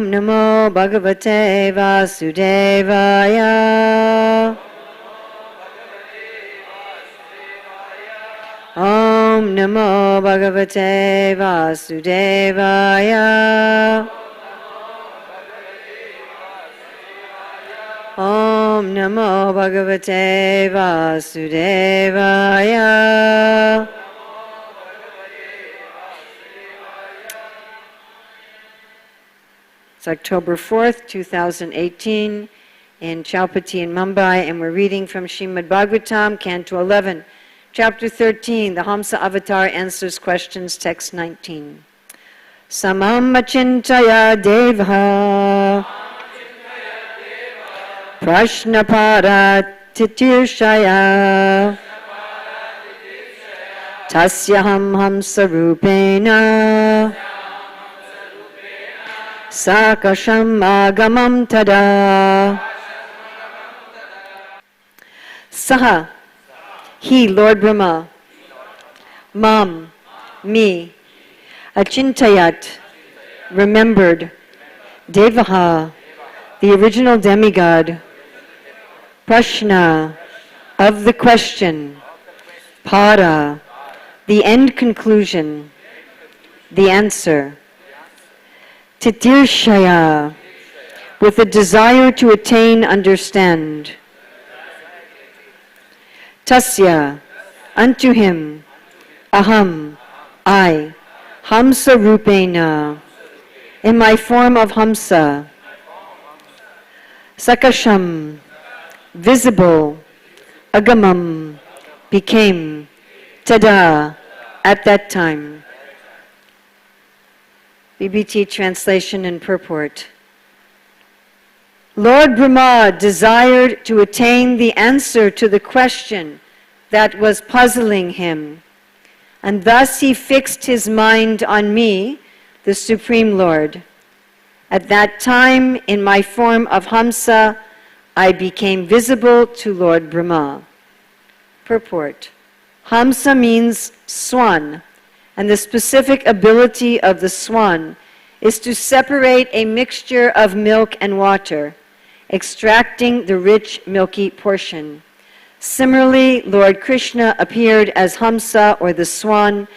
Om Namo Bhagavate Vasudevaya. Om Namo Bhagavate Vasudevaya. Om Namo Bhagavate Vasudevaya. It's October 4th, 2018, in Chowpatty in Mumbai, and we're reading from Srimad Bhagavatam, Canto 11, Chapter 13, the Hamsa Avatar answers questions, text 19. Samam achintaya devha prashnapada titirshaya tasyaham hamsa rupena sakasham agamam tada. Saha, he, Lord Brahma, mam, me, achintayat, remembered, devaha, the original demigod, prashna, of the question, para, the end conclusion, the answer, titirshaya, with a desire to attain, understand, tasya, unto him, aham, I, hamsa rupena, in my form of hamsa, sakasham, visible, agamam, became, tada, at that time. BBT translation and purport. Lord Brahma desired to attain the answer to the question that was puzzling him, and thus he fixed his mind on me, the Supreme Lord. At that time, in my form of Hamsa, I became visible to Lord Brahma. Purport. Hamsa means swan, and the specific ability of the swan is to separate a mixture of milk and water, extracting the rich milky portion. Similarly, Lord Krishna appeared as Hamsa, or the swan,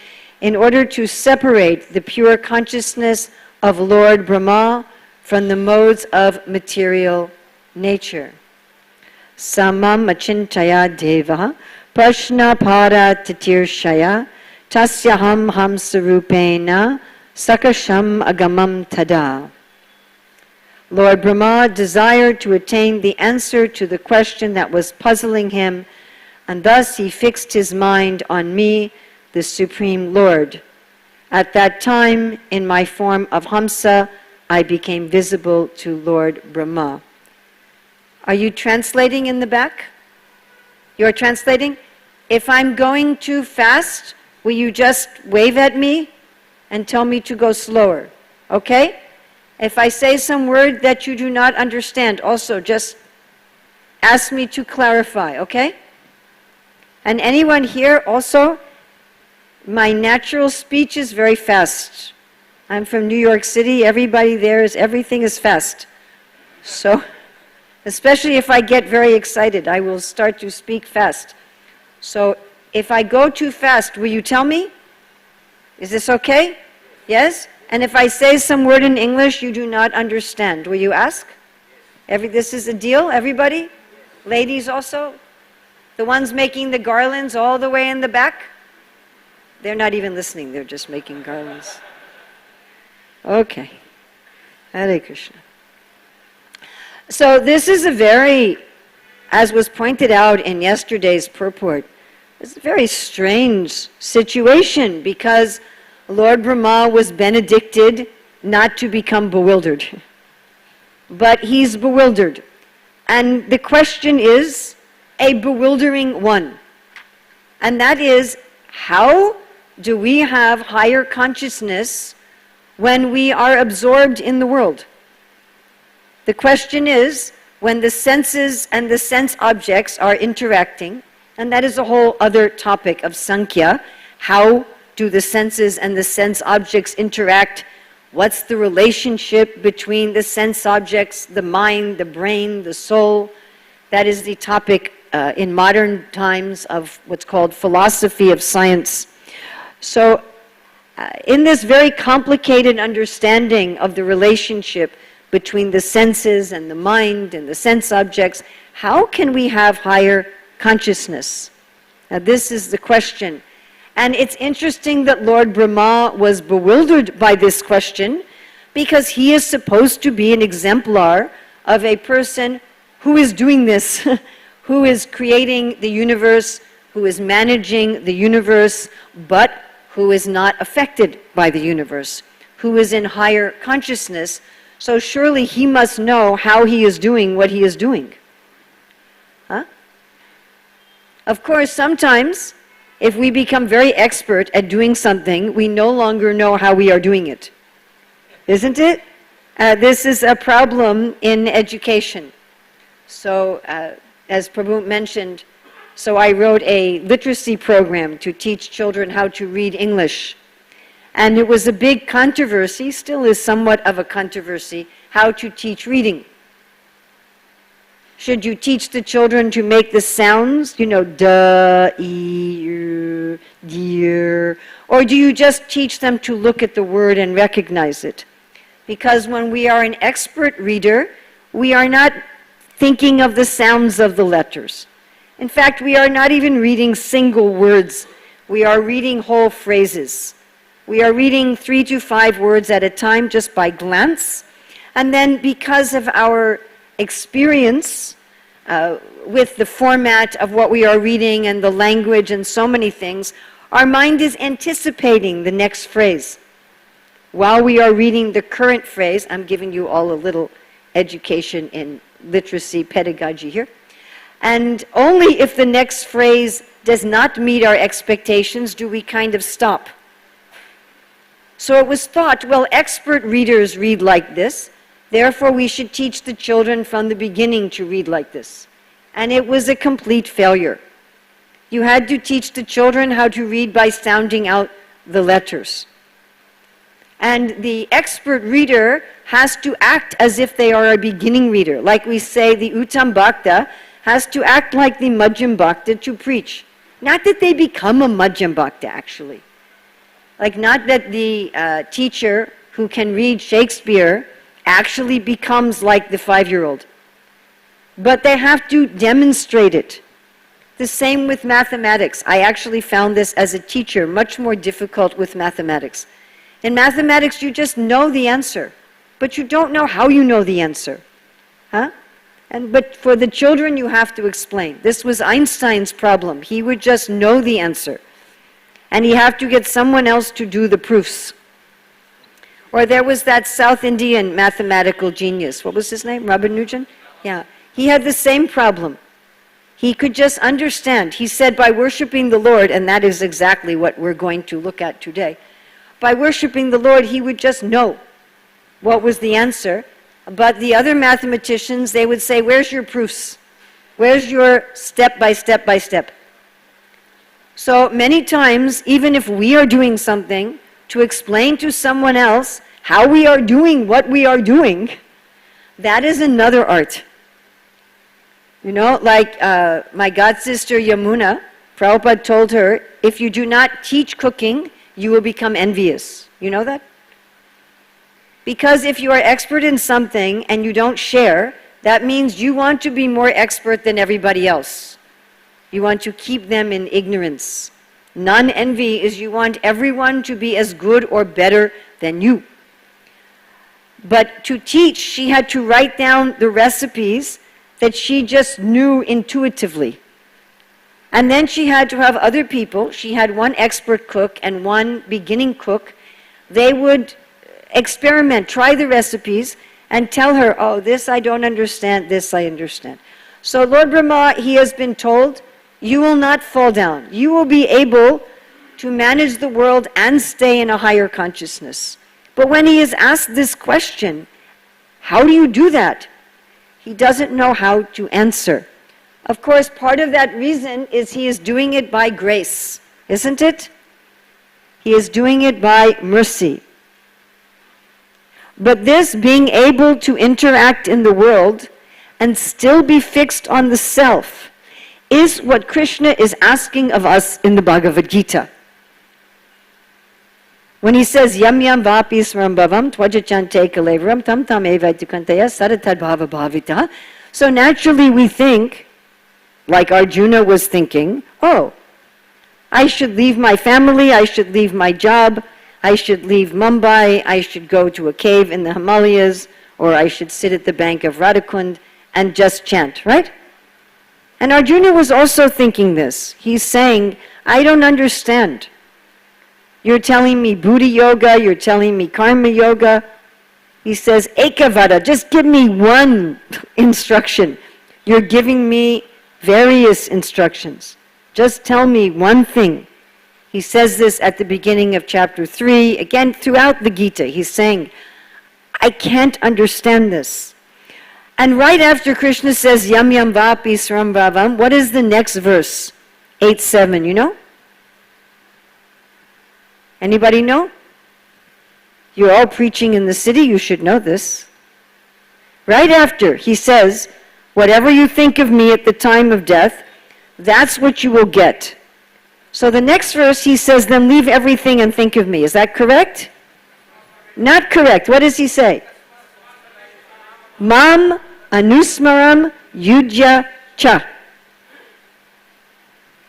in order to separate the pure consciousness of Lord Brahma from the modes of material nature. Samam achintaya deva prashna para titirshaya tasyaham hamsarupena sakasham agamam tada. Lord Brahma desired to attain the answer to the question that was puzzling him, and thus he fixed his mind on me, the Supreme Lord. At that time, in my form of Hamsa, I became visible to Lord Brahma. Are you translating in the back? You're translating? If I'm going too fast, will you just wave at me and tell me to go slower? Okay? If I say some word that you do not understand, also just ask me to clarify, okay? And anyone here also, my natural speech is very fast. I'm from New York City. Everybody there everything is fast. So, especially if I get very excited, I will start to speak fast. So, if I go too fast, will you tell me? Is this okay? Yes? And if I say some word in English you do not understand, will you ask? This is a deal, everybody? Ladies also? The ones making the garlands all the way in the back? They're not even listening, they're just making garlands. Okay. Hare Krishna. So this is a very, as was pointed out in yesterday's purport, it's a very strange situation because Lord Brahma was benedicted not to become bewildered. But he's bewildered. And the question is a bewildering one. And that is, how do we have higher consciousness when we are absorbed in the world? The question is, when the senses and the sense objects are interacting, and that is a whole other topic of Sankhya, how do the senses and the sense objects interact What's the relationship between the sense objects, the mind, the brain, the soul? That is the topic in modern times of what's called philosophy of science. So in this very complicated understanding of the relationship between the senses and the mind and the sense objects, how can we have higher consciousness? Now this is the question. And it's interesting that Lord Brahma was bewildered by this question, because he is supposed to be an exemplar of a person who is doing this, who is creating the universe, who is managing the universe, but who is not affected by the universe, who is in higher consciousness. So surely he must know how he is doing what he is doing. Huh? Of course, sometimes, if we become very expert at doing something, we no longer know how we are doing it. Isn't it? This is a problem in education. So, as Prabhu mentioned, so I wrote a literacy program to teach children how to read English. And it was a big controversy, still is somewhat of a controversy, how to teach reading. Should you teach the children to make the sounds, you know, da, e, dear, or do you just teach them to look at the word and recognize it? Because when we are an expert reader, we are not thinking of the sounds of the letters. In fact, we are not even reading single words. We are reading whole phrases. We are reading 3 to 5 words at a time just by glance. And then because of our experience with the format of what we are reading and the language and so many things, our mind is anticipating the next phrase. While we are reading the current phrase, I'm giving you all a little education in literacy pedagogy here, and only if the next phrase does not meet our expectations do we kind of stop. So it was thought, well, expert readers read like this, therefore we should teach the children from the beginning to read like this. And it was a complete failure. You had to teach the children how to read by sounding out the letters. And the expert reader has to act as if they are a beginning reader. Like we say, the Uttam Bhakta has to act like the Madhyam Bhakta to preach. Not that they become a Madhyam Bhakta, actually. Like not that the teacher who can read Shakespeare actually becomes like the 5-year-old. But they have to demonstrate it. The same with mathematics. I actually found this as a teacher much more difficult with mathematics. In mathematics, you just know the answer, but you don't know how you know the answer. Huh? But for the children, you have to explain. This was Einstein's problem. He would just know the answer. And he had to get someone else to do the proofs. Or there was that South Indian mathematical genius. What was his name? Rabanujan? Yeah. He had the same problem. He could just understand. He said by worshiping the Lord, and that is exactly what we're going to look at today, by worshiping the Lord, he would just know what was the answer. But the other mathematicians, they would say, where's your proofs? Where's your step by step by step? So many times, even if we are doing something, to explain to someone else how we are doing what we are doing, that is another art. You know, like my godsister Yamuna, Prabhupada told her, if you do not teach cooking, you will become envious. You know that? Because if you are expert in something and you don't share, that means you want to be more expert than everybody else. You want to keep them in ignorance. Non-envy is you want everyone to be as good or better than you. But to teach, she had to write down the recipes that she just knew intuitively. And then she had to have other people. She had one expert cook and one beginning cook. They would experiment, try the recipes, and tell her, oh, this I don't understand, this I understand. So Lord Brahma, he has been told, you will not fall down. You will be able to manage the world and stay in a higher consciousness. But when he is asked this question, how do you do that? He doesn't know how to answer. Of course, part of that reason is he is doing it by grace, isn't it? He is doing it by mercy. But this being able to interact in the world and still be fixed on the self is what Krishna is asking of us in the Bhagavad Gita. When he says, Yam yam vapi srambhavam tvajachante kalevaram tam tam evaitukantaya saratad bhava bhavita. So naturally we think, like Arjuna was thinking, oh, I should leave my family, I should leave my job, I should leave Mumbai, I should go to a cave in the Himalayas, or I should sit at the bank of Radhakund and just chant, right? And Arjuna was also thinking this. He's saying, I don't understand. You're telling me Buddha yoga, you're telling me karma yoga. He says, Ekavada, just give me one instruction. You're giving me various instructions. Just tell me one thing. He says this at the beginning of chapter 3, again throughout the Gita. He's saying, I can't understand this. And right after Krishna says, Yam yam vapi srambhavam, what is the next verse? 8-7, you know? Anybody know? You're all preaching in the city, you should know this. Right after, he says, whatever you think of me at the time of death, that's what you will get. So the next verse, he says, then leave everything and think of me. Is that correct? Not correct. What does he say? Mam anusmaram yudya cha.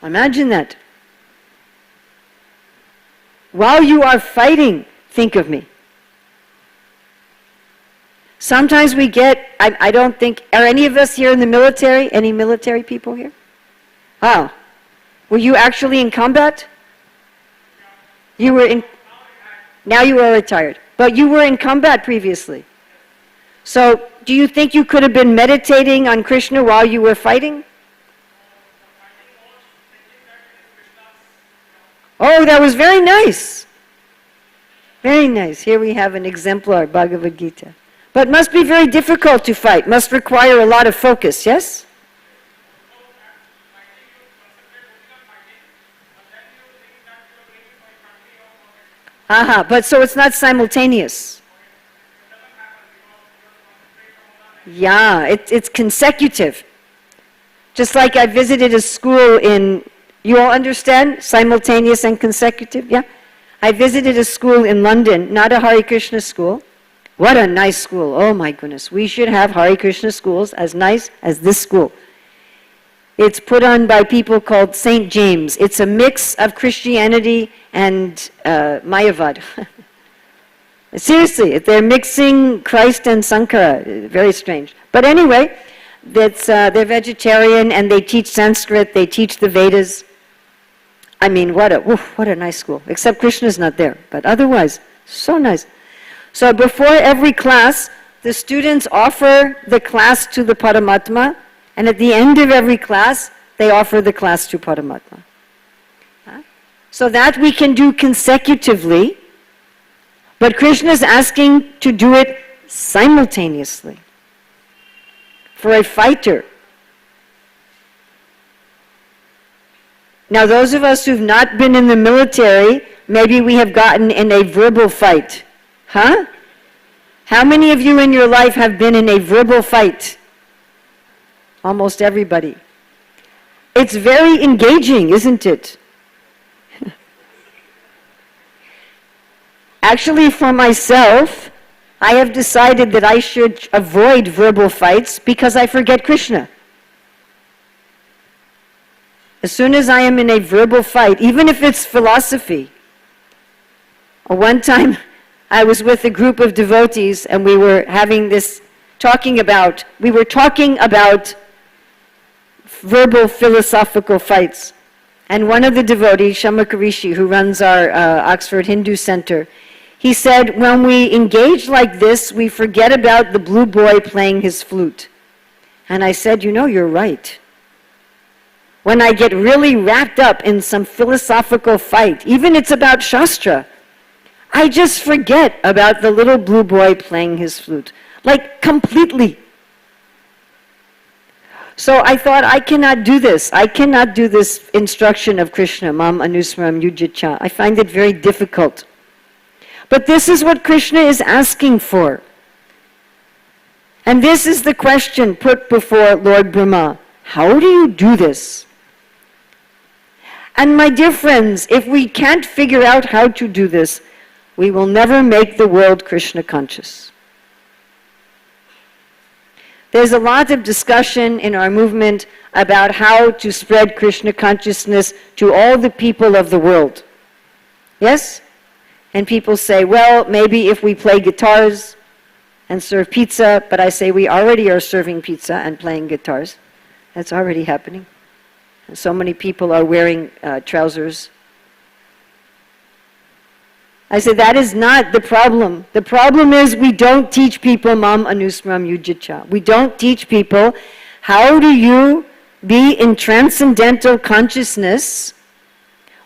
Imagine that. While you are fighting, think of me. Sometimes we get, I don't think, are any of us here in the military? Any military people here? Oh. Were you actually in combat? You were in, now you are retired. But you were in combat previously. So, do you think you could have been meditating on Krishna while you were fighting? Oh, that was very nice. Very nice. Here we have an exemplar, Bhagavad Gita. But must be very difficult to fight. Must require a lot of focus, yes? Aha, but so it's not simultaneous. Yeah, it's consecutive. Just like I visited a school in, you all understand? Simultaneous and consecutive, yeah? I visited a school in London, not a Hare Krishna school. What a nice school, oh my goodness. We should have Hare Krishna schools as nice as this school. It's put on by people called St. James. It's a mix of Christianity and Mayavad. Seriously, they're mixing Christ and Sankara. Very strange. But anyway, they're vegetarian and they teach Sanskrit, they teach the Vedas. I mean, what a nice school. Except Krishna's not there, but otherwise, so nice. So before every class, the students offer the class to the Paramatma, and at the end of every class, they offer the class to Paramatma. So that we can do consecutively, but Krishna is asking to do it simultaneously. For a fighter. Now those of us who've not been in the military, maybe we have gotten in a verbal fight. Huh? How many of you in your life have been in a verbal fight? Almost everybody. It's very engaging, isn't it? Actually, for myself, I have decided that I should avoid verbal fights because I forget Krishna. As soon as I am in a verbal fight, even if it's philosophy. One time, I was with a group of devotees and we were having this, we were talking about verbal philosophical fights. And one of the devotees, Shamaka Rishi, who runs our Oxford Hindu Center, he said, when we engage like this, we forget about the blue boy playing his flute. And I said, you know, you're right. When I get really wrapped up in some philosophical fight, even it's about Shastra, I just forget about the little blue boy playing his flute. Like, completely. So I thought, I cannot do this. I cannot do this instruction of Krishna, Mam Anusmaram Yujya Cha. I find it very difficult. But this is what Krishna is asking for. And this is the question put before Lord Brahma. How do you do this? And my dear friends, if we can't figure out how to do this, we will never make the world Krishna conscious. There's a lot of discussion in our movement about how to spread Krishna consciousness to all the people of the world. Yes? And people say, well, maybe if we play guitars and serve pizza, but I say we already are serving pizza and playing guitars. That's already happening. And so many people are wearing trousers. I say that is not the problem. The problem is we don't teach people mam anusmram yujicha. We don't teach people how do you be in transcendental consciousness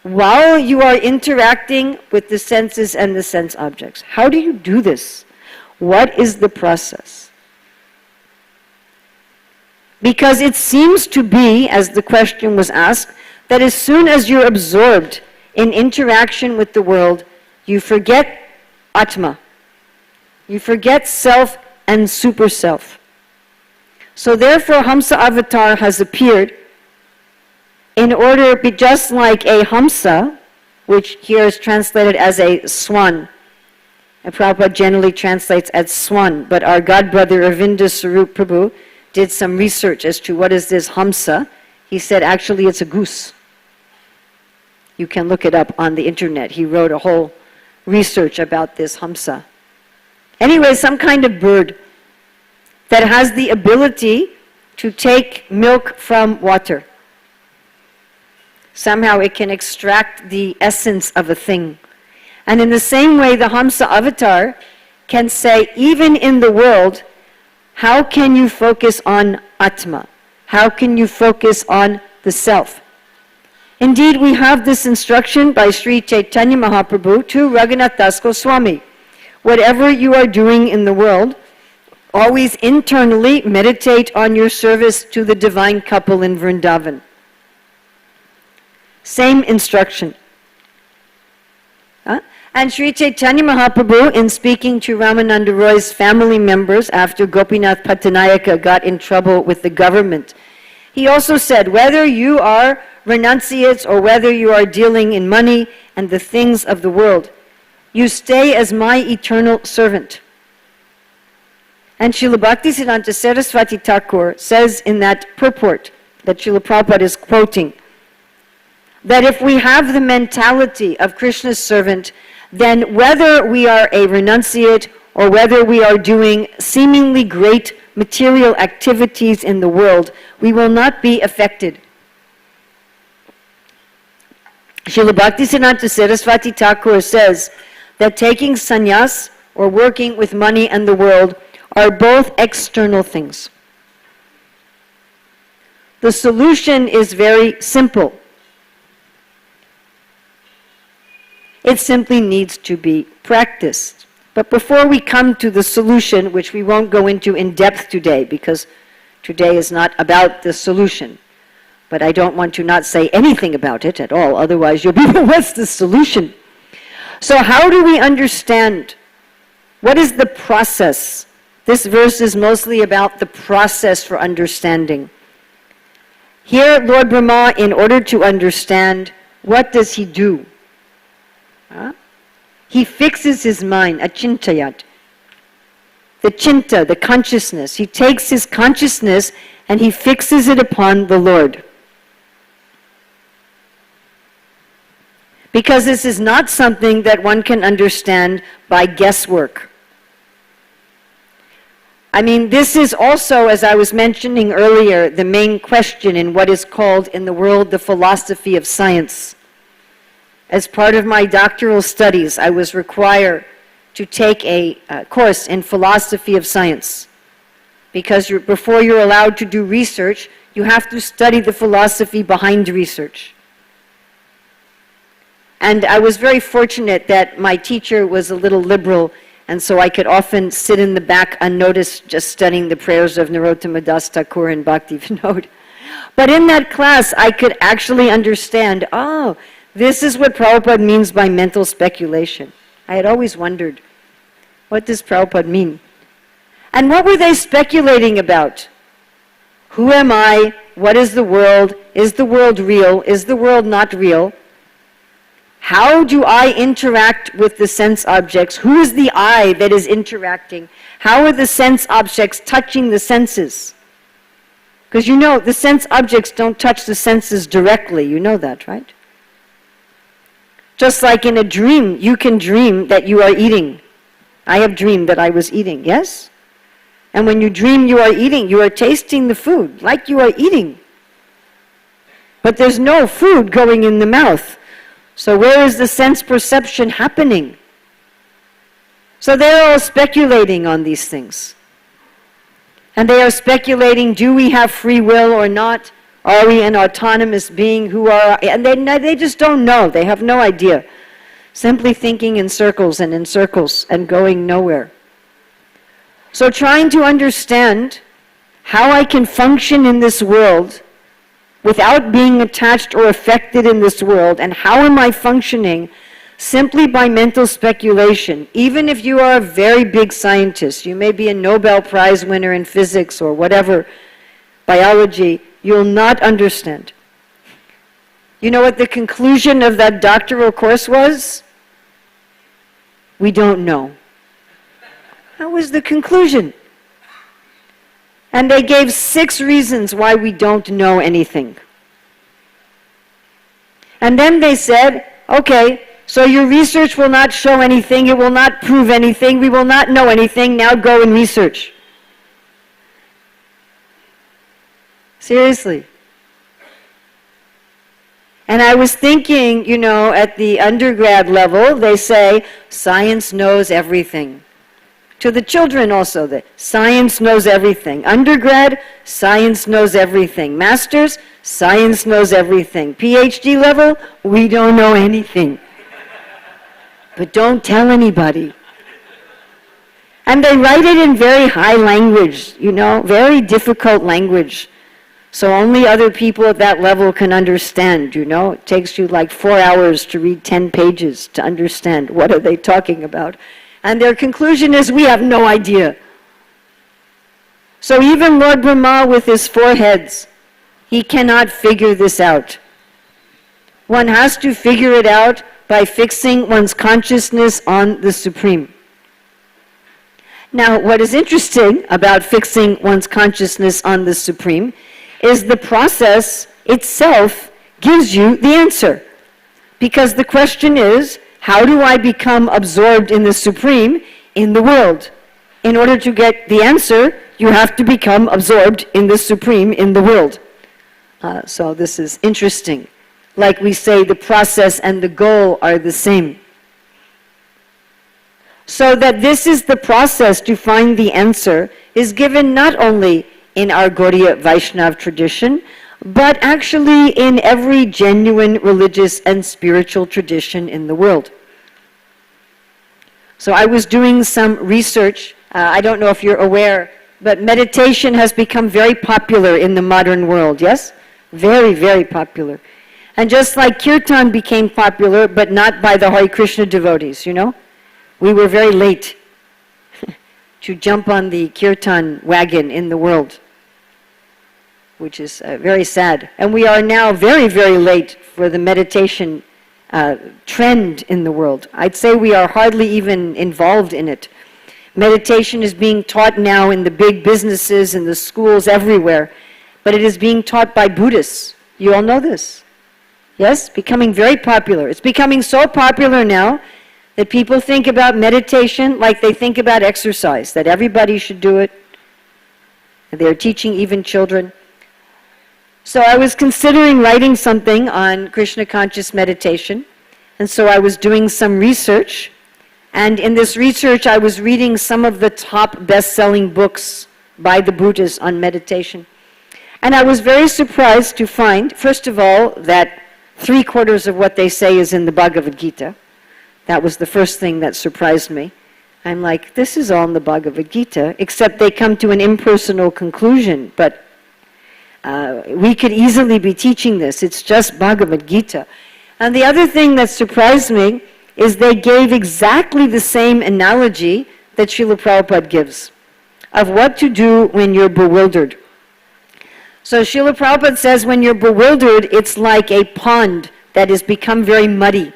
while you are interacting with the senses and the sense objects. How do you do this? What is the process? Because it seems to be, as the question was asked, that as soon as you're absorbed in interaction with the world, you forget Atma. You forget self and super self. So therefore Hamsa Avatar has appeared in order, just like a Hamsa, which here is translated as a swan. And Prabhupada generally translates as swan, but our godbrother Arvinda Sarup Prabhu did some research as to what is this Hamsa. He said actually it's a goose. You can look it up on the internet. He wrote a whole research about this Hamsa. Anyway, some kind of bird that has the ability to take milk from water. Somehow it can extract the essence of a thing. And in the same way, the Hamsa Avatar can say, even in the world, how can you focus on Atma? How can you focus on the self? Indeed, we have this instruction by Sri Chaitanya Mahaprabhu to Raghunath Das Goswami. Whatever you are doing in the world, always internally meditate on your service to the divine couple in Vrindavan. Same instruction. And Sri Chaitanya Mahaprabhu, in speaking to Ramananda Roy's family members after Gopinath Pattanayaka got in trouble with the government, he also said, whether you are renunciates or whether you are dealing in money and the things of the world, you stay as my eternal servant. And Srila Bhaktisiddhanta Saraswati Thakur says in that purport that Srila Prabhupada is quoting, that if we have the mentality of Krishna's servant, then whether we are a renunciate or whether we are doing seemingly great material activities in the world, we will not be affected. Srila Bhaktisiddhanta Saraswati Thakur says that taking sannyas or working with money and the world are both external things. The solution is very simple. It simply needs to be practiced. But before we come to the solution, which we won't go into in depth today, because today is not about the solution, but I don't want to not say anything about it at all, otherwise you'll be, what's the solution? So how do we understand? What is the process? This verse is mostly about the process for understanding. Here, Lord Brahma, in order to understand, what does he do? He fixes his mind, achintayat. The chinta, the consciousness. He takes his consciousness and he fixes it upon the Lord. Because this is not something that one can understand by guesswork. I mean, this is also, as I was mentioning earlier, the main question in what is called in the world the philosophy of science. As part of my doctoral studies, I was required to take a course in philosophy of science. Because before you're allowed to do research, you have to study the philosophy behind research. And I was very fortunate that my teacher was a little liberal, and so I could often sit in the back unnoticed just studying the prayers of Narottama Das Thakur and Bhakti Vinod. But in that class, I could actually understand, this is what Prabhupada means by mental speculation. I had always wondered, what does Prabhupada mean? And what were they speculating about? Who am I? What is the world? Is the world real? Is the world not real? How do I interact with the sense objects? Who is the I that is interacting? How are the sense objects touching the senses? Because you know, the sense objects don't touch the senses directly. You know that, right? Just like in a dream, you can dream that you are eating. I have dreamed that I was eating, yes? And when you dream you are eating, you are tasting the food like you are eating. But there's no food going in the mouth. So where is the sense perception happening? So they're all speculating on these things. And they are speculating, do we have free will or not? Are we an autonomous being? And they just don't know. They have no idea. Simply thinking in circles and going nowhere. So trying to understand how I can function in this world without being attached or affected in this world, and how am I functioning simply by mental speculation. Even if you are a very big scientist, you may be a Nobel Prize winner in physics or whatever, biology, you'll not understand. You know what the conclusion of that doctoral course was? We don't know. That was the conclusion. And they gave 6 reasons why we don't know anything. And then they said, okay, so your research will not show anything, it will not prove anything, we will not know anything, now go and research. Seriously. And I was thinking, you know, at the undergrad level, they say, science knows everything. To the children also, that science knows everything. Undergrad, science knows everything. Masters, science knows everything. PhD level, we don't know anything. But don't tell anybody. And they write it in very high language, you know, very difficult language. So only other people at that level can understand, you know. It takes you like 4 hours to read 10 pages to understand what are they talking about. And their conclusion is, we have no idea. So even Lord Brahma with his 4 heads, he cannot figure this out. One has to figure it out by fixing one's consciousness on the Supreme. Now, what is interesting about fixing one's consciousness on the Supreme is the process itself gives you the answer. Because the question is, how do I become absorbed in the Supreme in the world? In order to get the answer, you have to become absorbed in the Supreme in the world. So this is interesting. Like we say, the process and the goal are the same. So that this is the process to find the answer is given not only in our Gaudiya Vaishnava tradition, but actually in every genuine religious and spiritual tradition in the world. So I was doing some research. I don't know if you're aware, but meditation has become very popular in the modern world, yes? Very, very popular. And just like Kirtan became popular, but not by the Hare Krishna devotees, you know? We were very late to jump on the Kirtan wagon in the world, which is very sad. And we are now very, very late for the meditation trend in the world. I'd say we are hardly even involved in it. Meditation is being taught now in the big businesses and the schools everywhere, but it is being taught by Buddhists. You all know this. Yes? Becoming very popular. It's becoming so popular now that people think about meditation like they think about exercise, that everybody should do it. And they're teaching even children. So I was considering writing something on Krishna conscious meditation, and so I was doing some research, and in this research I was reading some of the top best-selling books by the Buddhists on meditation. And I was very surprised to find, first of all, that 3/4 of what they say is in the Bhagavad Gita. That was the first thing that surprised me. I'm like, this is all in the Bhagavad Gita, except they come to an impersonal conclusion, but we could easily be teaching this. It's just Bhagavad Gita. And the other thing that surprised me is they gave exactly the same analogy that Srila Prabhupada gives of what to do when you're bewildered. So Srila Prabhupada says when you're bewildered, it's like a pond that has become very muddy.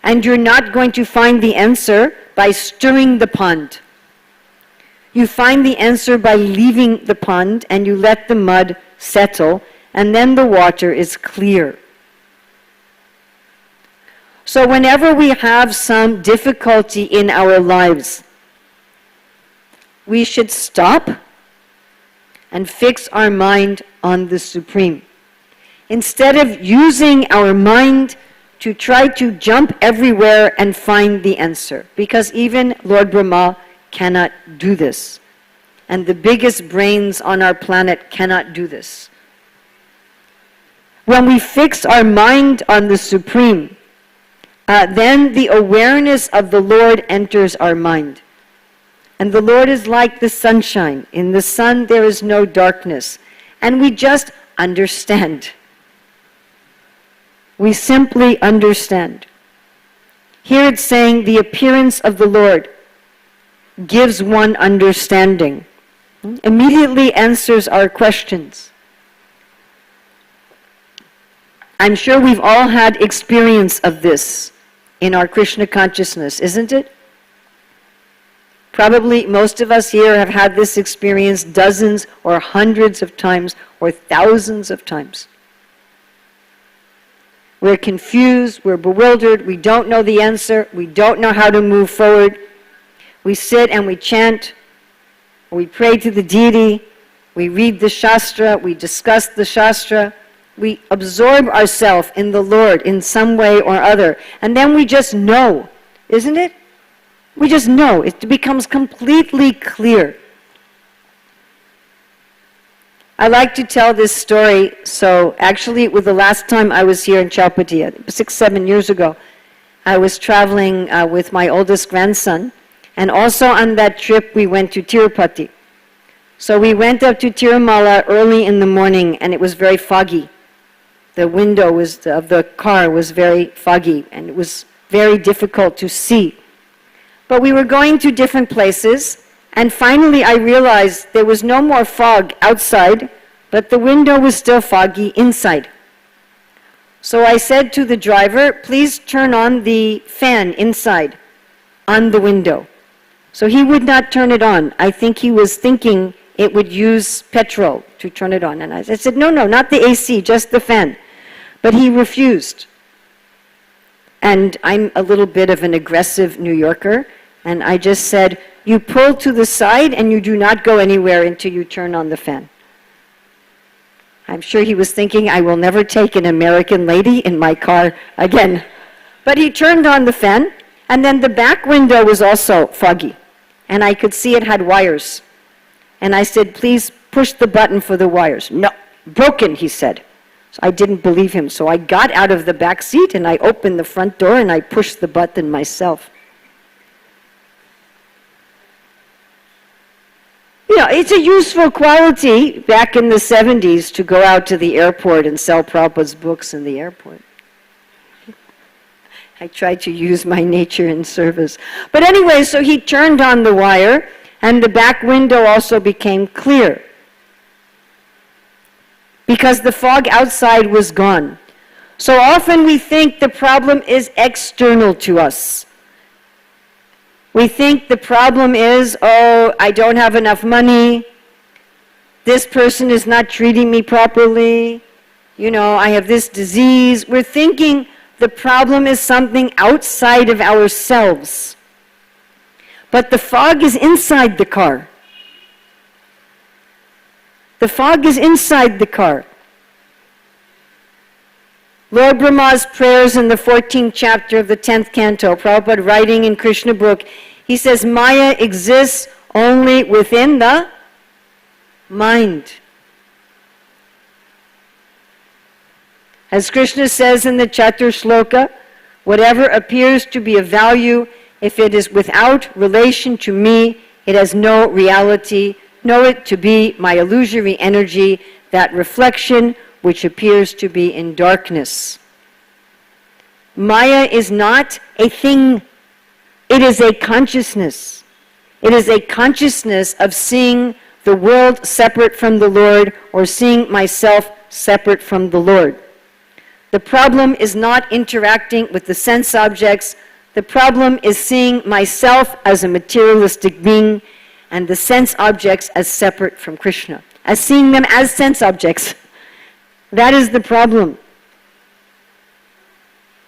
And you're not going to find the answer by stirring the pond. You find the answer by leaving the pond and you let the mud settle, and then the water is clear. So whenever we have some difficulty in our lives, we should stop and fix our mind on the Supreme. Instead of using our mind to try to jump everywhere and find the answer. Because even Lord Brahma cannot do this. And the biggest brains on our planet cannot do this. When we fix our mind on the Supreme, then the awareness of the Lord enters our mind. And the Lord is like the sunshine. In the sun there is no darkness. And we just understand. We simply understand. Here it's saying the appearance of the Lord gives one understanding. Immediately answers our questions. I'm sure we've all had experience of this in our Krishna consciousness, isn't it? Probably most of us here have had this experience dozens or hundreds of times or thousands of times. We're confused, we're bewildered, we don't know the answer, we don't know how to move forward. We sit and we chant, we pray to the deity, we read the Shastra, we discuss the Shastra, we absorb ourselves in the Lord in some way or other, and then we just know, isn't it? We just know. It becomes completely clear. I like to tell this story. So actually, with the last time I was here in Chowpatty, 6-7 years ago, I was traveling with my oldest grandson. And also on that trip, we went to Tirupati. So we went up to Tirumala early in the morning, and it was very foggy. The window of the car was very foggy, and it was very difficult to see. But we were going to different places, and finally I realized there was no more fog outside, but the window was still foggy inside. So I said to the driver, please turn on the fan inside, on the window. So he would not turn it on. I think he was thinking it would use petrol to turn it on. And I said, no, not the AC, just the fan. But he refused. And I'm a little bit of an aggressive New Yorker, and I just said, you pull to the side and you do not go anywhere until you turn on the fan. I'm sure he was thinking, I will never take an American lady in my car again. But he turned on the fan, and then the back window was also foggy, and I could see it had wires. And I said, please push the button for the wires. No, broken, he said. So I didn't believe him, so I got out of the back seat and I opened the front door and I pushed the button myself. You know, it's a useful quality back in the 70s to go out to the airport and sell Prabhupada's books in the airport. I tried to use my nature in service. But anyway, so he turned on the wire and the back window also became clear, because the fog outside was gone. So often we think the problem is external to us. We think the problem is, oh, I don't have enough money, this person is not treating me properly, you know, I have this disease. We're thinking the problem is something outside of ourselves. But the fog is inside the car. The fog is inside the car. Lord Brahma's prayers in the 14th chapter of the 10th canto, Prabhupada writing in Krishna book, he says, Maya exists only within the mind. As Krishna says in the Chatur Shloka, whatever appears to be of value, if it is without relation to me, it has no reality. Know it to be my illusory energy, that reflection which appears to be in darkness. Maya is not a thing. It is a consciousness. It is a consciousness of seeing the world separate from the Lord, or seeing myself separate from the Lord. The problem is not interacting with the sense objects. The problem is seeing myself as a materialistic being and the sense objects as separate from Krishna, as seeing them as sense objects. That is the problem.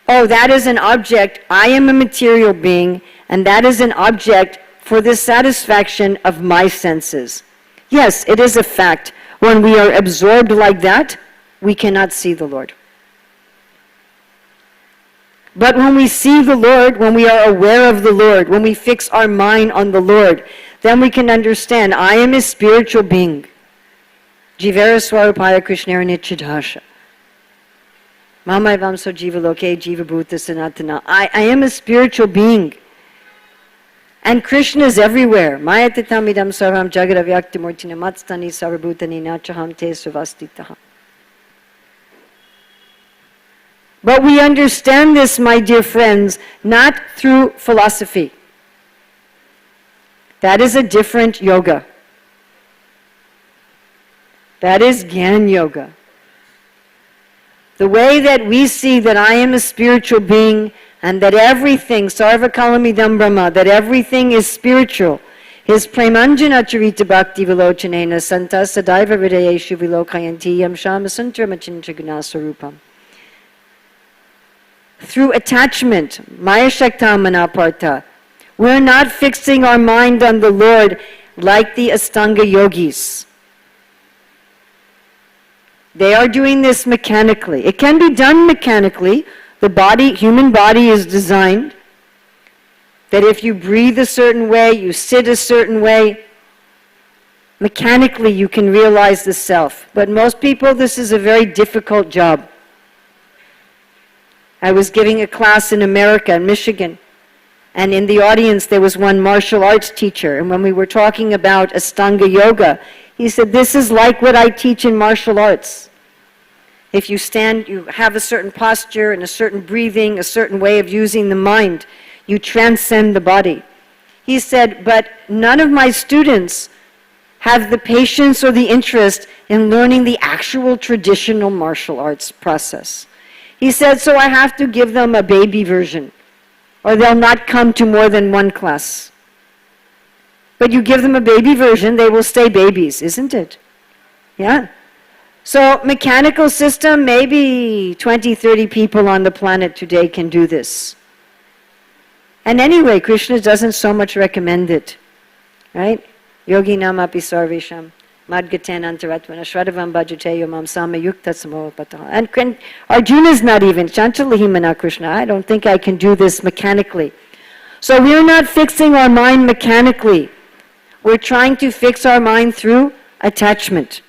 Oh, that is an object. I am a material being, and that is an object for the satisfaction of my senses. Yes, it is a fact. When we are absorbed like that, we cannot see the Lord. But when we see the Lord, when we are aware of the Lord, when we fix our mind on the Lord, then we can understand, I am a spiritual being. Jivera Swarupaya Krishnera Nichidhasha. Mama Vamso Jiva Loke Jiva Bhuta Sanatana. I am a spiritual being. And Krishna is everywhere. Maya Titamidam Sarvam Jagadavyakti Murtina Matstani Sarvabhutani Nachaham Te Suvastitaham. But we understand this, my dear friends, not through philosophy. That is a different yoga. That is Gyan Yoga. The way that we see that I am a spiritual being and that everything, Sarva Kalamidam Brahma, that everything is spiritual, his Premanjana Charita Bhakti Vilochanena Santa Sadaiva Hridayeshu Vilokayanti Yam Shama Santramacintra Gunasarupam. Through attachment, Maya Shaktamana Partha, we're not fixing our mind on the Lord like the Astanga yogis. They are doing this mechanically. It can be done mechanically. The body, human body is designed that if you breathe a certain way, you sit a certain way, mechanically you can realize the self. But most people, this is a very difficult job. I was giving a class in America, in Michigan, and in the audience there was one martial arts teacher, and when we were talking about Astanga Yoga, he said, this is like what I teach in martial arts. If you stand, you have a certain posture and a certain breathing, a certain way of using the mind. You transcend the body. He said, but none of my students have the patience or the interest in learning the actual traditional martial arts process. He said, so I have to give them a baby version, or they'll not come to more than one class. But you give them a baby version, they will stay babies, isn't it? Yeah. So mechanical system, maybe 20, 30 people on the planet today can do this. And anyway, Krishna doesn't so much recommend it, right? Yogi namapi sarvesham madgaten antaratvana shradavam bhajateyo mam sama yukta samopataha. And Arjuna is not even, Chantalahimana Krishna, I don't think I can do this mechanically. So we're not fixing our mind mechanically. We're trying to fix our mind through attachment.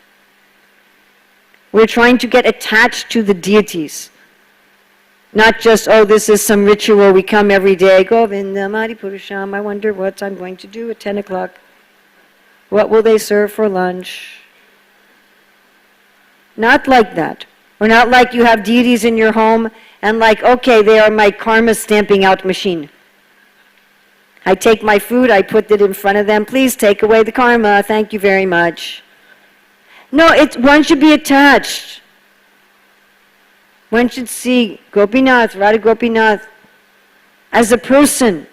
We're trying to get attached to the deities. Not just, oh, this is some ritual, we come every day, Govinda, Madi Purusham, I wonder what I'm going to do at 10 o'clock. What will they serve for lunch? Not like that. Or not like you have deities in your home and like, okay, they are my karma stamping out machine. I take my food, I put it in front of them, please take away the karma, thank you very much. No, one should be attached. One should see Gopinath, Radha Gopinath, as a person.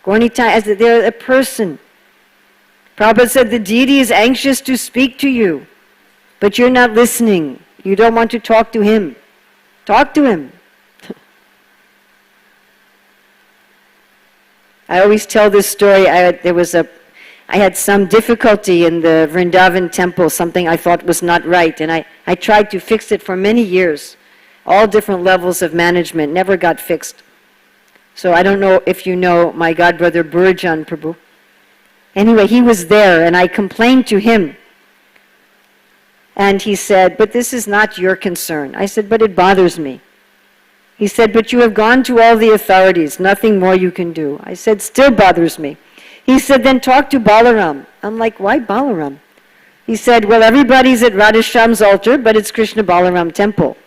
Gornita, as they're a person. Prabhupada said the deity is anxious to speak to you, but you're not listening. You don't want to talk to him. Talk to him. I always tell this story. I had some difficulty in the Vrindavan temple, something I thought was not right, and I tried to fix it for many years. All different levels of management, never got fixed. So I don't know if you know my godbrother Burjan Prabhu. Anyway, he was there, and I complained to him. And he said, but this is not your concern. I said, but it bothers me. He said, but you have gone to all the authorities, nothing more you can do. I said, still bothers me. He said, then talk to Balaram. I'm like, why Balaram? He said, well, everybody's at Radhashyam's altar, but it's Krishna Balaram temple.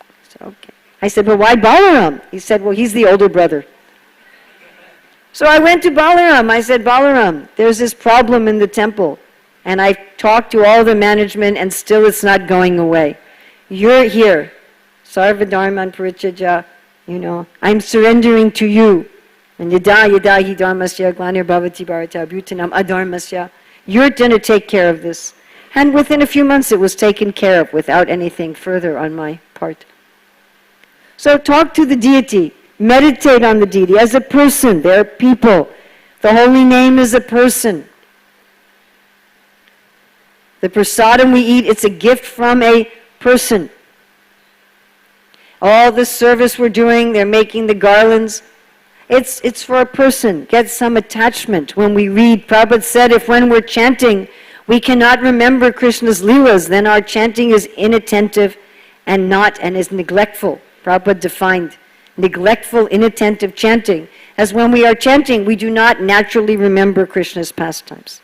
I said, okay. I said, but why Balaram? He said, well, he's the older brother. So I went to Balaram. I said, Balaram, there's this problem in the temple. And I talked to all the management and still it's not going away. You're here. Sarvadharman parichaja, I'm surrendering to you. And yada yada hi dharmasya glanir bhavati bharata bhutanam adharmasya. You're going to take care of this. And within a few months it was taken care of without anything further on my part. So talk to the deity. Meditate on the deity as a person. They're people. The holy name is a person. The prasadam we eat, it's a gift from a person. All the service we're doing, they're making the garlands. It's for a person. Get some attachment. When we read, Prabhupada said, if when we're chanting, we cannot remember Krishna's leelas, then our chanting is inattentive and is neglectful. Prabhupada defined neglectful, inattentive chanting as when we are chanting, we do not naturally remember Krishna's pastimes.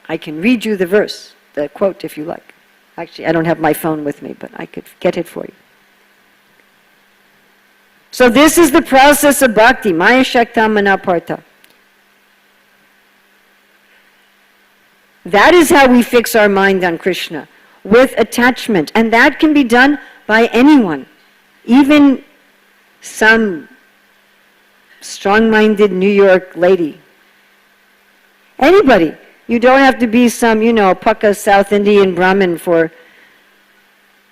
I can read you the verse, the quote if you like. Actually, I don't have my phone with me, but I could get it for you. So this is the process of bhakti, Maya Shakta Manapartha. That is how we fix our mind on Krishna, with attachment. And that can be done by anyone, even some strong-minded New York lady. Anybody. You don't have to be some, Pakka South Indian Brahmin for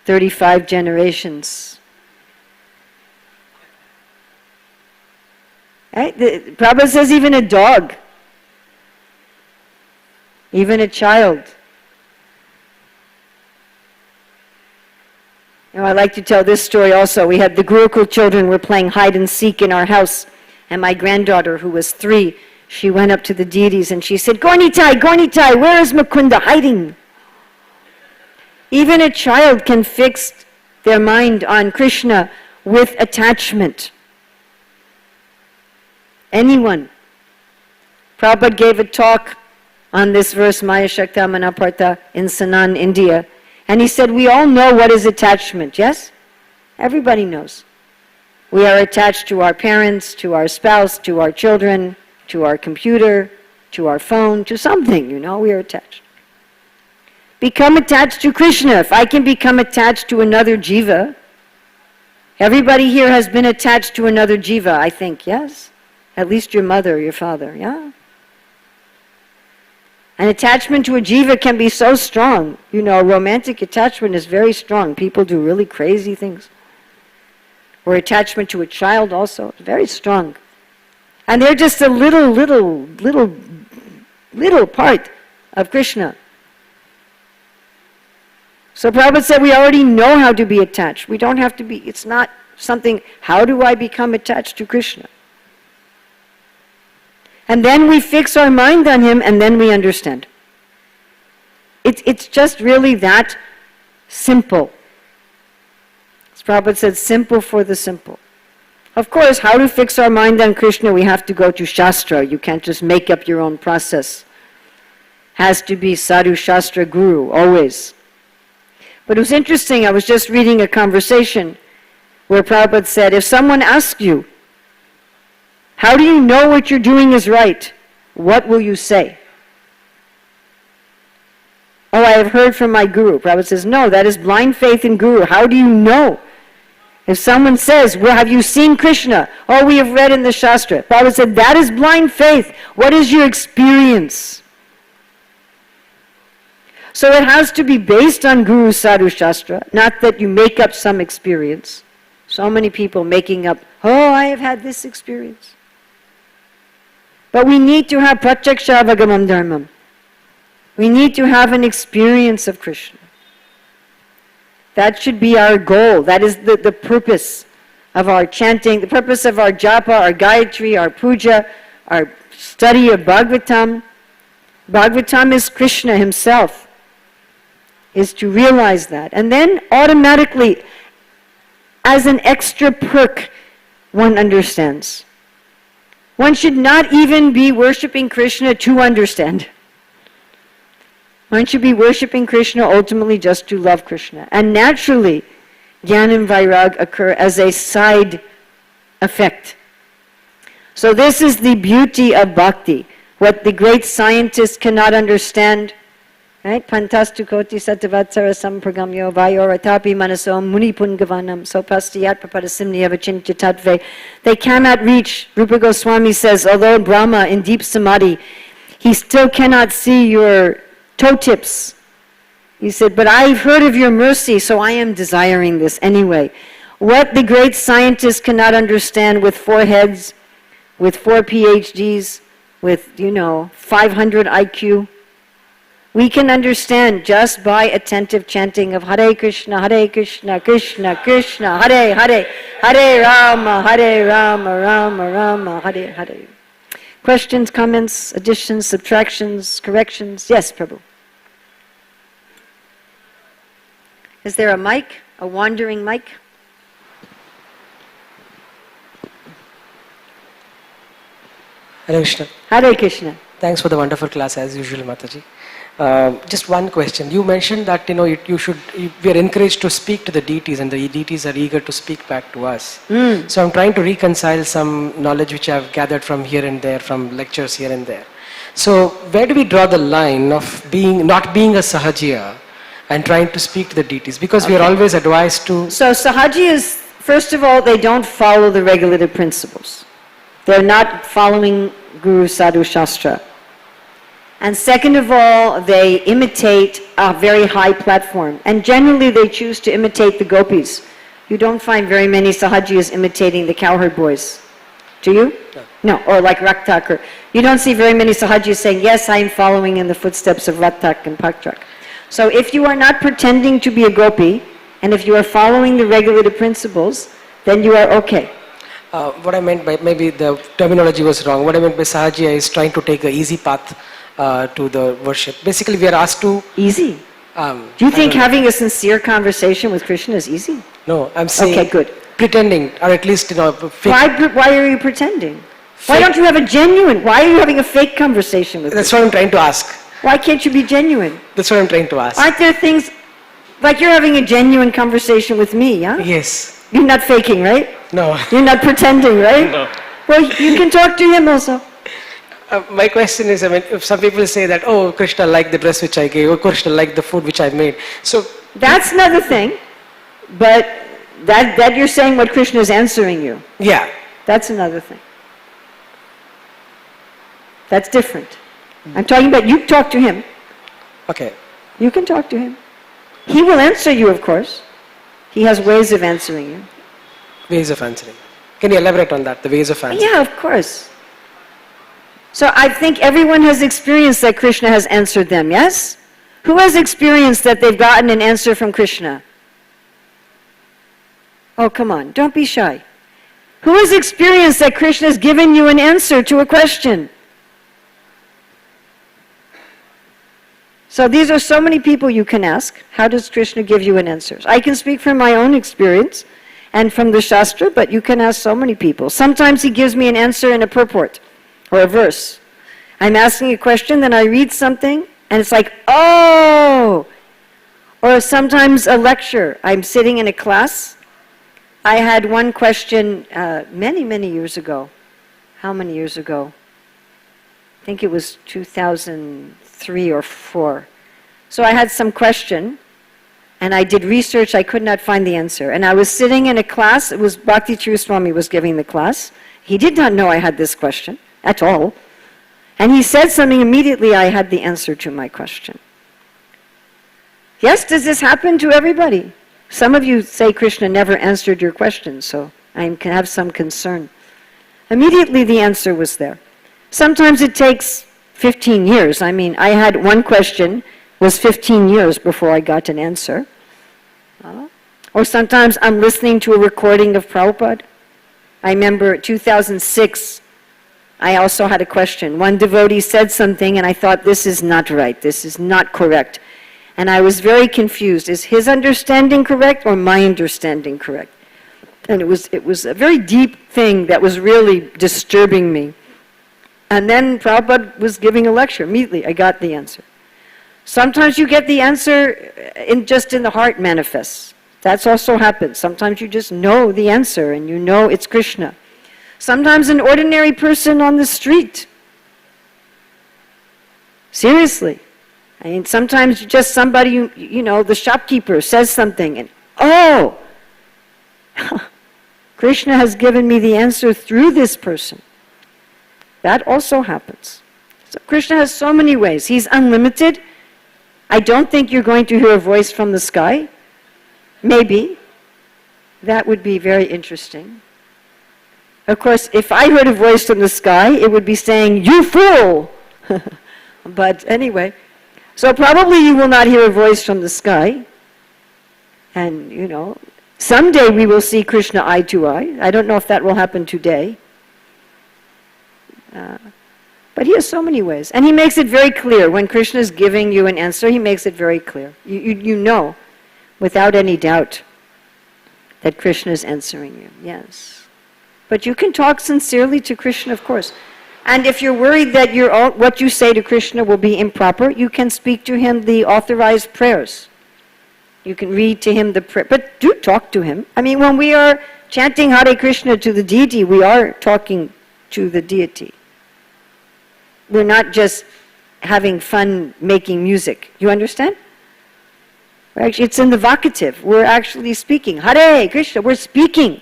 35 generations. Right? Prabhupada says even a dog, even a child. I like to tell this story also. We had the Gurukul children were playing hide and seek in our house, and my granddaughter, who was 3, she went up to the deities and she said, Gornitai, where is Mukunda hiding? Even a child can fix their mind on Krishna with attachment. Anyone. Prabhupada gave a talk on this verse, Maya Shakta Manapartha, in Sanand, India. And he said, we all know what is attachment, yes? Everybody knows. We are attached to our parents, to our spouse, to our children, to our computer, to our phone, to something, we are attached. Become attached to Krishna. If I can become attached to another jiva, everybody here has been attached to another jiva, I think, yes? At least your mother, your father, yeah? An attachment to a jiva can be so strong. Romantic attachment is very strong. People do really crazy things. Or attachment to a child also, very strong. And they're just a little part of Krishna. So Prabhupada said we already know how to be attached. We don't have to be, it's not something, how do I become attached to Krishna? And then we fix our mind on him and then we understand. It's just really that simple. As Prabhupada said, simple for the simple. Of course, how to fix our mind on Krishna, we have to go to Shastra. You can't just make up your own process. Has to be Sadhu Shastra Guru, always. But it was interesting, I was just reading a conversation where Prabhupada said, if someone asks you, how do you know what you're doing is right? What will you say? Oh, I have heard from my Guru. Prabhupada says, no, that is blind faith in Guru. How do you know? If someone says, well, have you seen Krishna? Oh, we have read in the Shastra. Prabhupada said, that is blind faith. What is your experience? So it has to be based on Guru Sadhu Shastra, not that you make up some experience. So many people making up, oh, I have had this experience. But we need to have pratyaksha avagamam dharmam. We need to have an experience of Krishna. That should be our goal. That is the purpose of our chanting, the purpose of our japa, our gayatri, our puja, our study of Bhagavatam. Bhagavatam is Krishna himself, is to realize that. And then automatically, as an extra perk, one understands. One should not even be worshipping Krishna to understand. One should be worshipping Krishna ultimately just to love Krishna. And naturally, Jnana and Vairag occur as a side effect. So this is the beauty of bhakti. What the great scientists cannot understand, right? Pantastu koti satavatsara sampragamyo vayoratapi manaso munipungavanam sopastiyat papadasimniyava chintatve. They cannot reach. Rupa Goswami says, although Brahma in deep samadhi, he still cannot see your toe tips. He said, but I've heard of your mercy, so I am desiring this anyway. What the great scientists cannot understand with 4 heads, with 4 PhDs, with, 500 IQ, we can understand just by attentive chanting of Hare Krishna, Krishna Krishna, Hare Hare, Hare Rama, Rama Rama, Hare Hare. Questions, comments, additions, subtractions, corrections? Yes, Prabhu. Is there a mic? A wandering mic? Hare Krishna. Hare Krishna. Thanks for the wonderful class as usual, Mataji. Just one question. You mentioned that we are encouraged to speak to the deities, and the deities are eager to speak back to us. So I'm trying to reconcile some knowledge which I've gathered from here and there, from lectures here and there. So where do we draw the line of not being a sahajiya and trying to speak to the deities? Because we are always advised to. So sahajiyas, first of all, they don't follow the regulative principles. They're not following Guru Sadhu Shastra. And second of all, they imitate a very high platform. And generally they choose to imitate the gopis. You don't find very many sahajiyas imitating the cowherd boys. Do you? No. Or like Raktak. You don't see very many sahajiyas saying, yes, I am following in the footsteps of Raktak and Paktrak. So if you are not pretending to be a gopi, and if you are following the regulative principles, then you are okay. What I meant by, maybe the terminology was wrong, what I meant by sahajiya is trying to take an easy path to the worship. Basically, we are asked to... Easy? Do you think having a sincere conversation with Krishna is easy? No, I'm saying... Okay, good. Pretending, or at least, fake. Why are you pretending? Why don't you have a genuine... Why are you having a fake conversation with That's Krishna? what I'm trying to ask. Why can't you be genuine? That's what I'm trying to ask. Aren't there things... Like you're having a genuine conversation with me, yeah? Yes. You're not faking, right? No. You're not pretending, right? No. Well, you can talk to him also. My question is, if some people say that, oh, Krishna liked the dress which I gave, or Krishna liked the food which I made. So that's another thing, but that you're saying what Krishna is answering you. Yeah. That's another thing. That's different. I'm talking about you talk to him. Okay. You can talk to him. He will answer you, of course. He has ways of answering you. Ways of answering. Can you elaborate on that, the ways of answering? Yeah, of course. So I think everyone has experienced that Krishna has answered them, yes? Who has experienced that they've gotten an answer from Krishna? Oh, come on, don't be shy. Who has experienced that Krishna has given you an answer to a question? So these are so many people you can ask. How does Krishna give you an answer? I can speak from my own experience and from the Shastra, but you can ask so many people. Sometimes he gives me an answer in a purport or a verse. I'm asking a question, then I read something, and it's like, oh! Or sometimes a lecture. I'm sitting in a class. I had one question many, many years ago. How many years ago? I think it was 2003 or 4. So I had some question, and I did research. I could not find the answer. And I was sitting in a class. It was Bhakti Chiruswami was giving the class. He did not know I had this question at all. And he said something immediately. I had the answer to my question. Yes, does this happen to everybody? Some of you say Krishna never answered your question, so I can have some concern. Immediately the answer was there. Sometimes it takes 15 years. I mean, I had one question, was 15 years before I got an answer. Or sometimes I'm listening to a recording of Prabhupada. I remember 2006, I also had a question. One devotee said something and I thought, this is not right, this is not correct. And I was very confused. Is his understanding correct or my understanding correct? And it was a very deep thing that was really disturbing me. And then Prabhupada was giving a lecture. Immediately I got the answer. Sometimes you get the answer just in the heart manifests. That's also happens. Sometimes you just know the answer and you know it's Krishna. Sometimes an ordinary person on the street. Seriously. I mean, sometimes just somebody, you know, the shopkeeper says something and, oh, Krishna has given me the answer through this person. That also happens. So Krishna has so many ways. He's unlimited. I don't think you're going to hear a voice from the sky. Maybe. That would be very interesting. Of course, if I heard a voice from the sky, it would be saying, "You fool!" But anyway, so probably you will not hear a voice from the sky. And, you know, someday we will see Krishna eye to eye. I don't know if that will happen today. But he has so many ways. And he makes it very clear. When Krishna is giving you an answer, he makes it very clear. You know, without any doubt, that Krishna is answering you. Yes. But you can talk sincerely to Krishna, of course. And if you're worried that what you say to Krishna will be improper, you can speak to him the authorized prayers. You can read to him the prayer. But do talk to him. I mean, when we are chanting Hare Krishna to the deity, we are talking to the deity. We're not just having fun making music. You understand? Actually, it's in the vocative. We're actually speaking. Hare Krishna. We're speaking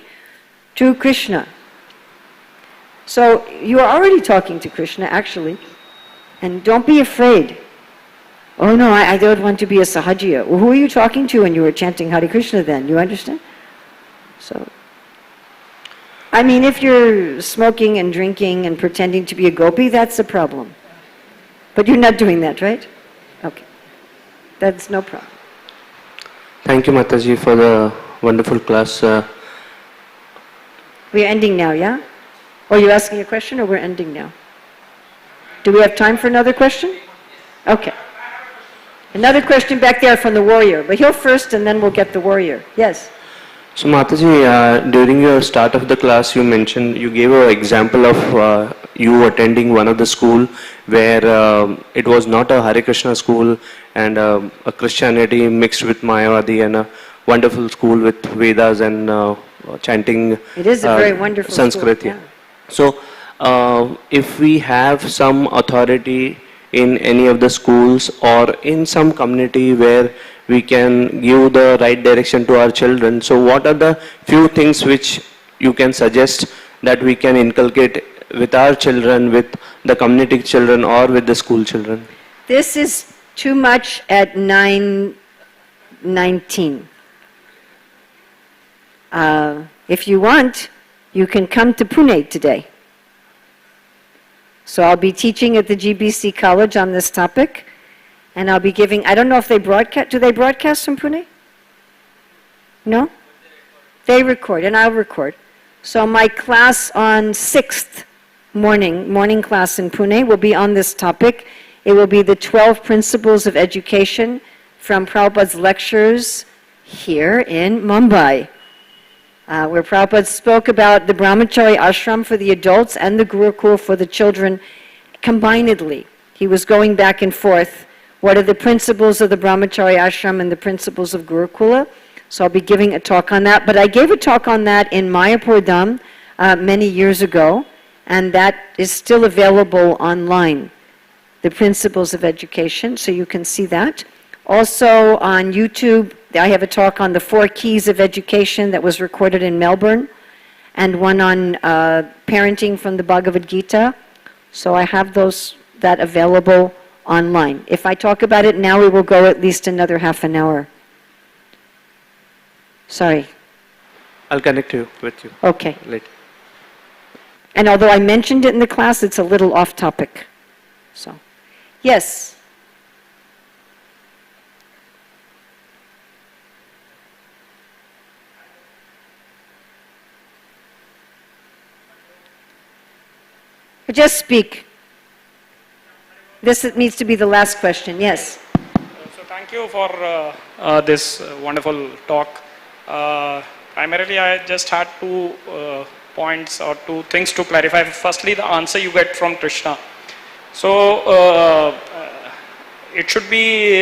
to Krishna. So you are already talking to Krishna, actually. And don't be afraid. Oh no, I don't want to be a sahajiya. Well, who are you talking to when you were chanting Hare Krishna then? You understand? So, I mean, if you're smoking and drinking and pretending to be a gopi, that's a problem. But you're not doing that, right? Okay. That's no problem. Thank you, Mataji, for the wonderful class. We're ending now, yeah? Or you're asking a question, or we're ending now? Do we have time for another question? Okay. Another question back there from the warrior. But he'll first, and then we'll get the warrior. Yes? So Mataji, during your start of the class, you mentioned, you gave an example of you attending one of the school where it was not a Hare Krishna school and a Christianity mixed with Mayavadi, and a wonderful school with Vedas and chanting. It is a very wonderful Sanskrit. school. Yeah. So if we have some authority in any of the schools or in some community where we can give the right direction to our children, so what are the few things which you can suggest that we can inculcate with our children, with the community children, or with the school children? This is too much at 9:19. If you want, you can come to Pune today. So I'll be teaching at the GBC College on this topic, and I'll be giving, I don't know if they broadcast, do they broadcast from Pune? No? They record, and I'll record. So my class on 6th morning class in Pune will be on this topic. It will be the 12 Principles of Education from Prabhupada's lectures here in Mumbai. Where Prabhupada spoke about the brahmachari ashram for the adults and the gurukul for the children combinedly. He was going back and forth. What are the principles of the brahmachari ashram and the principles of gurukula? So I'll be giving a talk on that. But I gave a talk on that in Mayapur Dham many years ago, and that is still available online, the principles of education, so you can see that. Also on YouTube, I have a talk on the 4 keys of education that was recorded in Melbourne, and one on parenting from the Bhagavad Gita. So I have that available online. If I talk about it now, we will go at least another half an hour. Sorry. I'll connect you with you. Okay. Later. And although I mentioned it in the class, it's a little off topic. So, yes. Just speak. This needs to be the last question. Yes. So thank you for this wonderful talk. Primarily, I just had 2 points or 2 things to clarify. Firstly, the answer you get from Krishna. So it should be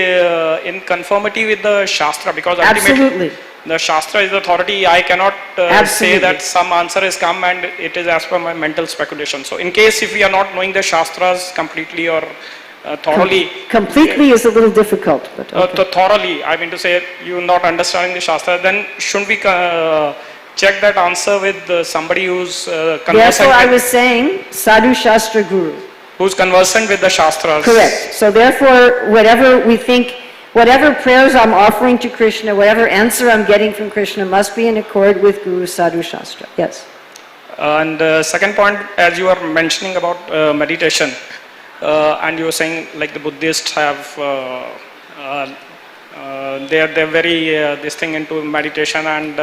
in conformity with the Shastra, because Absolutely. the Shastra is the authority, I cannot say Absolutely. that some answer has come and it is as per my mental speculation. So in case if we are not knowing the Shastras completely or thoroughly, Completely is a little difficult, but okay. thoroughly, I mean to say you not understanding the Shastra, then shouldn't we check that answer with somebody who's conversant Therefore, I with, was saying Sadhu Shastra Guru. who's conversant with the Shastras? Correct. So therefore, whatever we think, whatever prayers I'm offering to Krishna, whatever answer I'm getting from Krishna must be in accord with Guru Sadhu Shastra. Yes. And second point, as you are mentioning about meditation, and you were saying like the Buddhists have, they're very this thing into meditation, and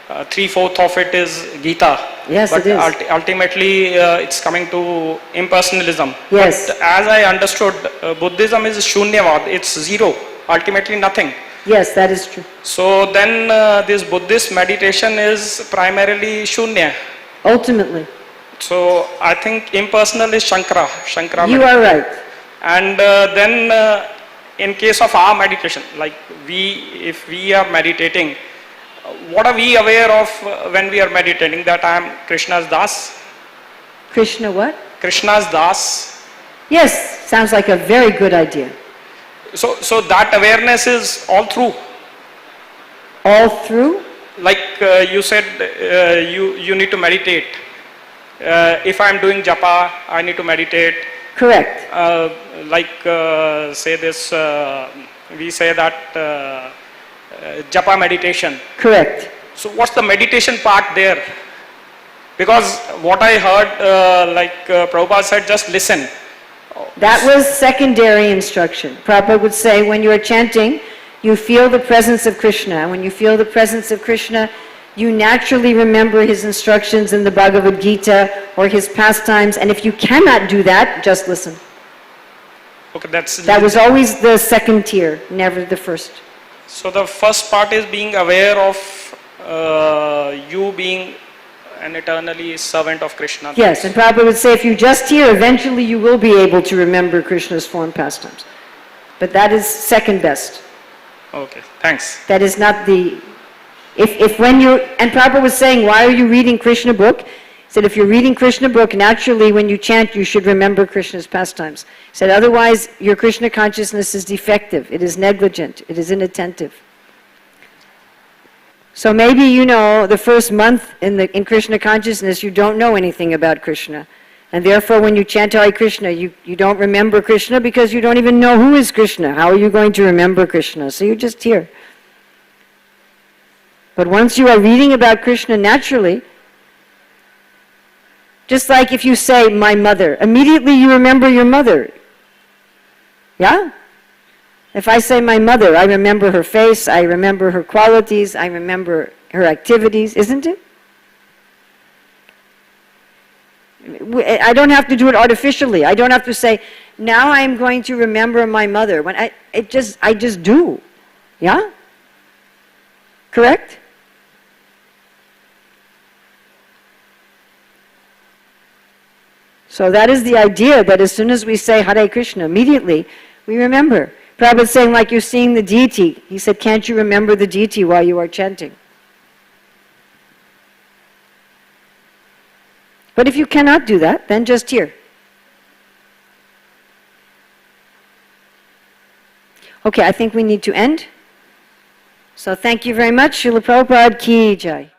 3/4 of it is Gita. Yes, but it is. Ultimately, it's coming to impersonalism. Yes. But as I understood, Buddhism is Shunyavad. It's zero. Ultimately, nothing. Yes, that is true. So then, this Buddhist meditation is primarily Shunya. Ultimately. So I think impersonal is Shankara. You are right. And then in case of our meditation, like if we are meditating, what are we aware of when we are meditating? That I am Krishna's Das? Krishna what? Krishna's Das. Yes, sounds like a very good idea. So that awareness is all through. All through? Like you said, you need to meditate. If I am doing japa, I need to meditate. Correct. Say this, we say that japa meditation. Correct. So what's the meditation part there? Because what I heard, Prabhupada said, just listen. That was secondary instruction. Prabhupada would say when you are chanting, you feel the presence of Krishna. And when you feel the presence of Krishna, you naturally remember his instructions in the Bhagavad Gita or his pastimes. And if you cannot do that, just listen. Okay, that was always the second tier, never the first. So the first part is being aware of you being an eternally servant of Krishna. Yes, and Prabhupada would say if you just hear, eventually you will be able to remember Krishna's form pastimes. But that is second best. Okay, thanks. That is not the... If when you... And Prabhupada was saying, why are you reading Krishna book? He said, if you're reading Krishna book, naturally when you chant, you should remember Krishna's pastimes. He said, otherwise your Krishna consciousness is defective, it is negligent, it is inattentive. So maybe, you know, the first month in Krishna consciousness, you don't know anything about Krishna. And therefore, when you chant Hare Krishna, you don't remember Krishna because you don't even know who is Krishna. How are you going to remember Krishna? So you just hear. But once you are reading about Krishna naturally, just like if you say, my mother, immediately you remember your mother. Yeah? If I say my mother, I remember her face, I remember her qualities, I remember her activities, isn't it? I don't have to do it artificially. I don't have to say, now I'm going to remember my mother. When I just do. Yeah? Correct? So that is the idea, that as soon as we say Hare Krishna, immediately we remember. Prabhupada is saying, like you're seeing the deity. He said, can't you remember the deity while you are chanting? But if you cannot do that, then just hear. Okay, I think we need to end. So thank you very much. Srila Prabhupada Ki Jai.